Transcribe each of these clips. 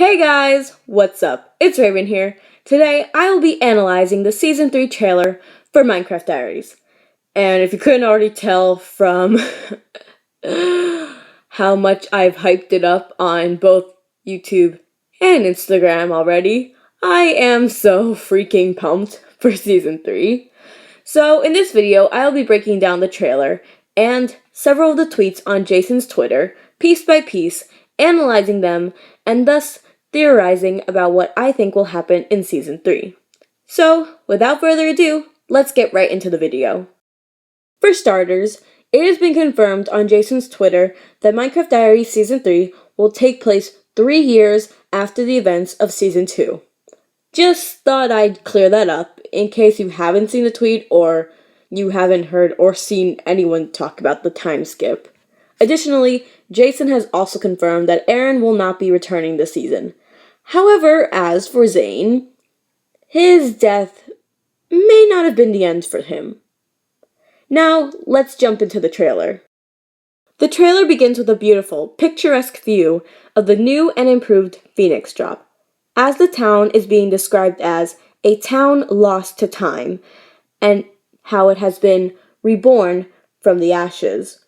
Hey guys, what's up? It's Raven here. Today I will be analyzing the Season 3 trailer for Minecraft Diaries. And if you couldn't already tell from how much I've hyped it up on both YouTube and Instagram already, I am so freaking pumped for Season 3. So in this video, I'll be breaking down the trailer and several of the tweets on Jason's Twitter, piece by piece, analyzing them, and thus theorizing about what I think will happen in Season 3. So, without further ado, let's get right into the video. For starters, it has been confirmed on Jason's Twitter that Minecraft Diaries Season 3 will take place 3 years after the events of Season 2. Just thought I'd clear that up in case you haven't seen the tweet or you haven't heard or seen anyone talk about the time skip. Additionally, Jason has also confirmed that Aaron will not be returning this season. However, as for Zane, his death may not have been the end for him. Now, let's jump into the trailer. The trailer begins with a beautiful, picturesque view of the new and improved Phoenix Drop, as the town is being described as a town lost to time, and how it has been reborn from the ashes.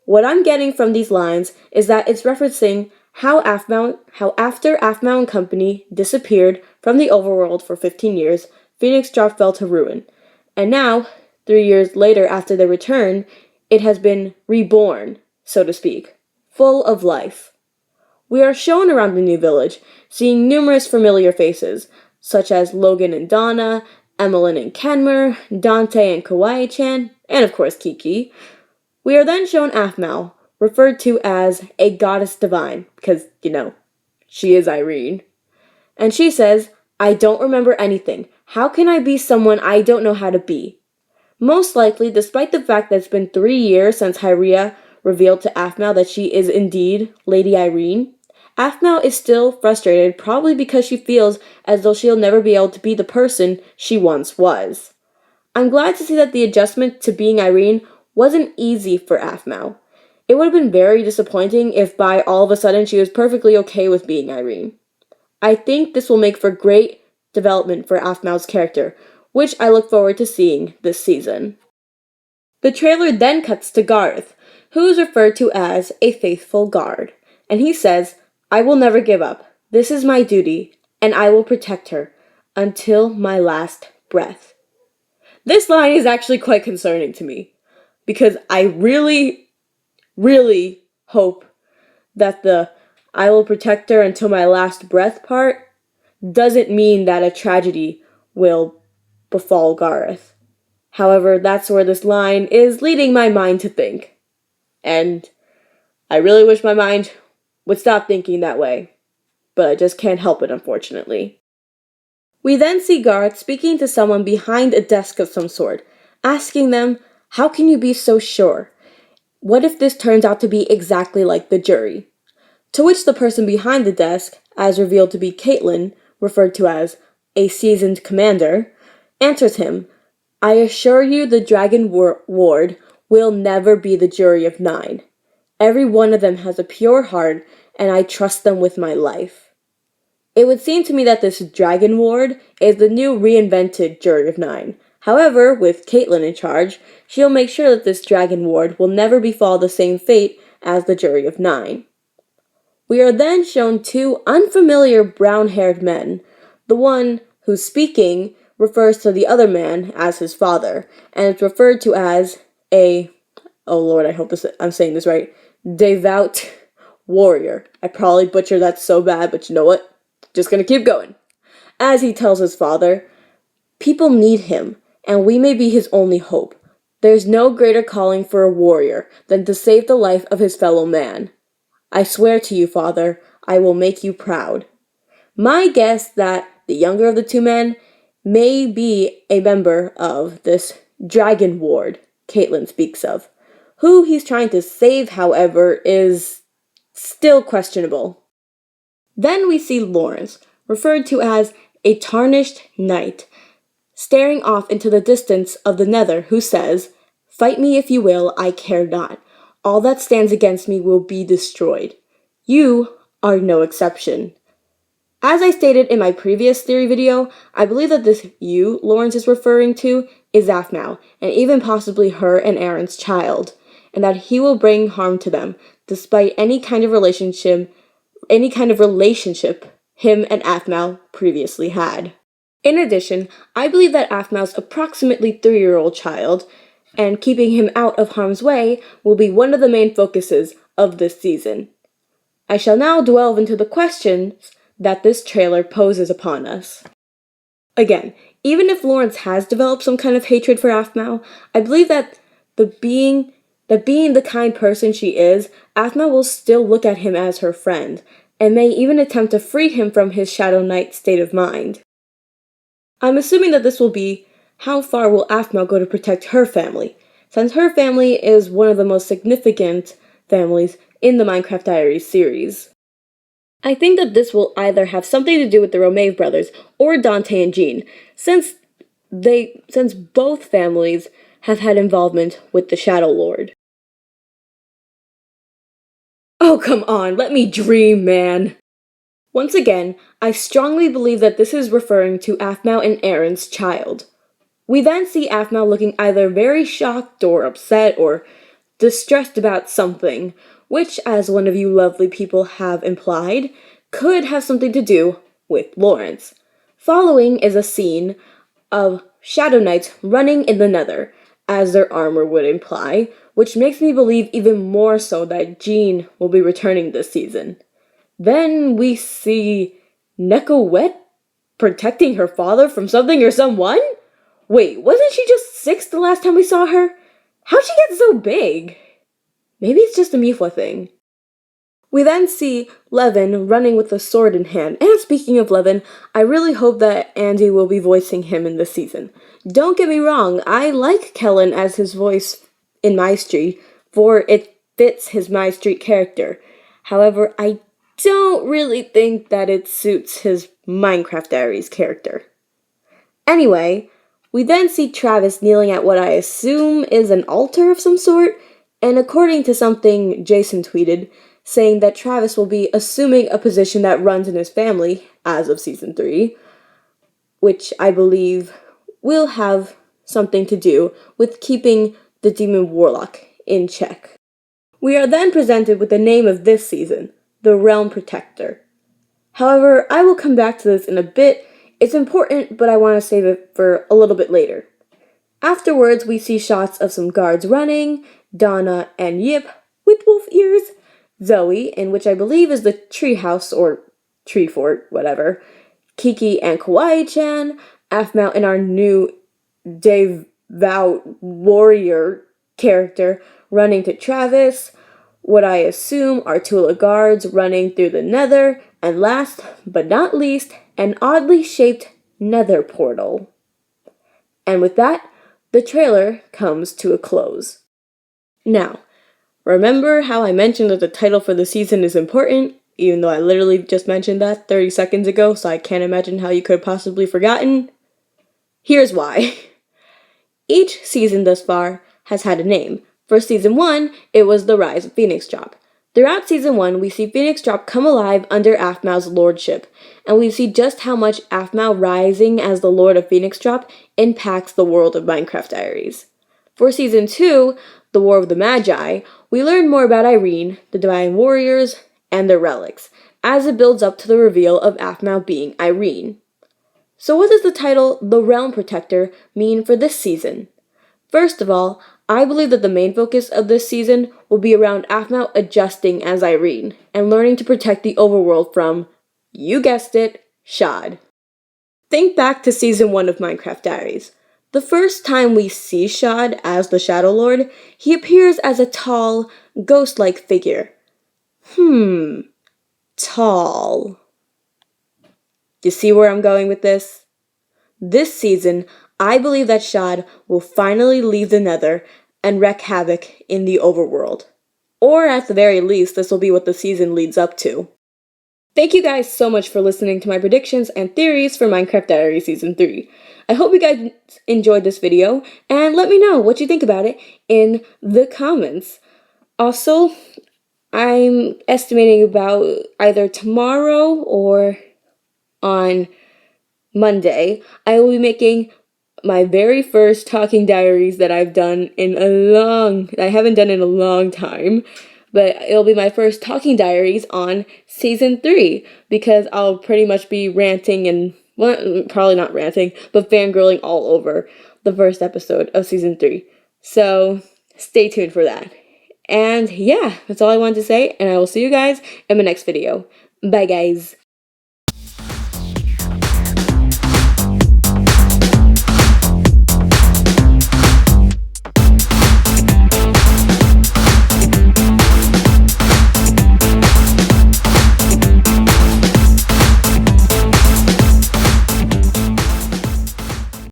What I'm getting from these lines is that it's referencing how after Aphmau and company disappeared from the overworld for 15 years, Phoenix Drop fell to ruin. And now, 3 years later after their return, it has been reborn, so to speak, full of life. We are shown around the new village, seeing numerous familiar faces, such as Logan and Donna, Emmeline and Kenmer, Dante and Kawaii-chan, and of course Kiki. We are then shown Aphmau, referred to as a goddess divine, because, she is Irene. And she says, "I don't remember anything. How can I be someone I don't know how to be?" Most likely, despite the fact that it's been 3 years since Hyria revealed to Aphmau that she is indeed Lady Irene, Aphmau is still frustrated, probably because she feels as though she'll never be able to be the person she once was. I'm glad to see that the adjustment to being Irene wasn't easy for Aphmau. It would have been very disappointing if by all of a sudden she was perfectly okay with being Irene. I think this will make for great development for Aphmau's character, which I look forward to seeing this season. The trailer then cuts to Garth, who is referred to as a faithful guard, and he says, "I will never give up. This is my duty, and I will protect her until my last breath." This line is actually quite concerning to me, because I really hope that the "I will protect her until my last breath" part doesn't mean that a tragedy will befall Garth. However, that's where this line is leading my mind to think. And I really wish my mind would stop thinking that way, but I just can't help it, unfortunately. We then see Garth speaking to someone behind a desk of some sort, asking them, "How can you be so sure? What if this turns out to be exactly like the jury?" To which the person behind the desk, as revealed to be Caitlin, referred to as a seasoned commander, answers him, "I assure you the Dragon Ward will never be the jury of 9. Every one of them has a pure heart, and I trust them with my life." It would seem to me that this Dragon Ward is the new reinvented jury of 9. However, with Caitlin in charge, she'll make sure that this Dragon Ward will never befall the same fate as the jury of 9. We are then shown 2 unfamiliar brown-haired men. The one who's speaking refers to the other man as his father, and it's referred to as oh lord, I hope I'm saying this right, devout warrior. I probably butchered that so bad, but you know what? Just gonna keep going. As he tells his father, "People need him, and we may be his only hope. There's no greater calling for a warrior than to save the life of his fellow man. I swear to you, father, I will make you proud." My guess that the younger of the 2 men may be a member of this Dragon Ward Caitlin speaks of. Who he's trying to save, however, is still questionable. Then we see Lawrence, referred to as a tarnished knight, staring off into the distance of the Nether, who says, "Fight me if you will, I care not. All that stands against me will be destroyed. You are no exception." As I stated in my previous theory video, I believe that this you Lawrence is referring to is Aphmau, and even possibly her and Aaron's child, and that he will bring harm to them, despite any kind of relationship him and Aphmau previously had. In addition, I believe that Aphmau's approximately 3-year-old child, and keeping him out of harm's way, will be one of the main focuses of this season. I shall now delve into the questions that this trailer poses upon us. Again, even if Lawrence has developed some kind of hatred for Aphmau, I believe that being the kind person she is, Aphmau will still look at him as her friend, and may even attempt to free him from his Shadow Knight state of mind. I'm assuming that this will be how far will Aphmau go to protect her family, since her family is one of the most significant families in the Minecraft Diaries series. I think that this will either have something to do with the Romave brothers or Dante and Jean, since both families have had involvement with the Shadow Lord. Oh, come on, let me dream, man! Once again, I strongly believe that this is referring to Aphmau and Aaron's child. We then see Aphmau looking either very shocked or upset or distressed about something, which, as one of you lovely people have implied, could have something to do with Lawrence. Following is a scene of Shadow Knights running in the Nether, as their armor would imply, which makes me believe even more so that Jean will be returning this season. Then we see Nekowet protecting her father from something or someone? Wait, wasn't she just 6 the last time we saw her? How'd she get so big? Maybe it's just a Mufla thing. We then see Levin running with a sword in hand, and speaking of Levin, I really hope that Andy will be voicing him in this season. Don't get me wrong, I like Kellen as his voice in My Street, for it fits his My Street character. However, I don't really think that it suits his Minecraft Diaries character. Anyway, we then see Travis kneeling at what I assume is an altar of some sort, and according to something Jason tweeted, saying that Travis will be assuming a position that runs in his family as of Season 3, which I believe will have something to do with keeping the Demon Warlock in check. We are then presented with the name of this season, the Realm Protector. However, I will come back to this in a bit. It's important, but I want to save it for a little bit later. Afterwards, we see shots of some guards running, Donna and Yip with wolf ears, Zoe, in which I believe is the treehouse or tree fort, whatever, Kiki and Kawaii-chan, Aphmau and our new devout warrior character running to Travis, what I assume are Tula guards running through the Nether, and last but not least, an oddly shaped Nether portal. And with that, the trailer comes to a close. Now, remember how I mentioned that the title for the season is important, even though I literally just mentioned that 30 seconds ago, so I can't imagine how you could have possibly forgotten? Here's why. Each season thus far has had a name. For Season 1, it was The Rise of Phoenix Drop. Throughout Season 1, we see Phoenix Drop come alive under Aphmau's lordship, and we see just how much Aphmau rising as the Lord of Phoenix Drop impacts the world of Minecraft Diaries. For Season 2, The War of the Magi, we learn more about Irene, the Divine Warriors, and their relics, as it builds up to the reveal of Aphmau being Irene. So what does the title, The Realm Protector, mean for this season? First of all, I believe that the main focus of this season will be around Aphmau adjusting as Irene, and learning to protect the overworld from, you guessed it, Shad. Think back to Season 1 of Minecraft Diaries. The first time we see Shad as the Shadow Lord, he appears as a tall, ghost-like figure. Tall. You see where I'm going with this? This season, I believe that Shad will finally leave the Nether and wreak havoc in the overworld. Or at the very least, this will be what the season leads up to. Thank you guys so much for listening to my predictions and theories for Minecraft Diaries Season 3. I hope you guys enjoyed this video, and let me know what you think about it in the comments. Also, I'm estimating about either tomorrow or on Monday, I will be making my very first talking diaries that I haven't done in a long time, but it'll be my first talking diaries on season 3, because I'll pretty much be ranting and, well, probably not ranting, but fangirling all over the first episode of season 3. So stay tuned for that. And yeah, that's all I wanted to say, and I will see you guys in my next video. Bye guys.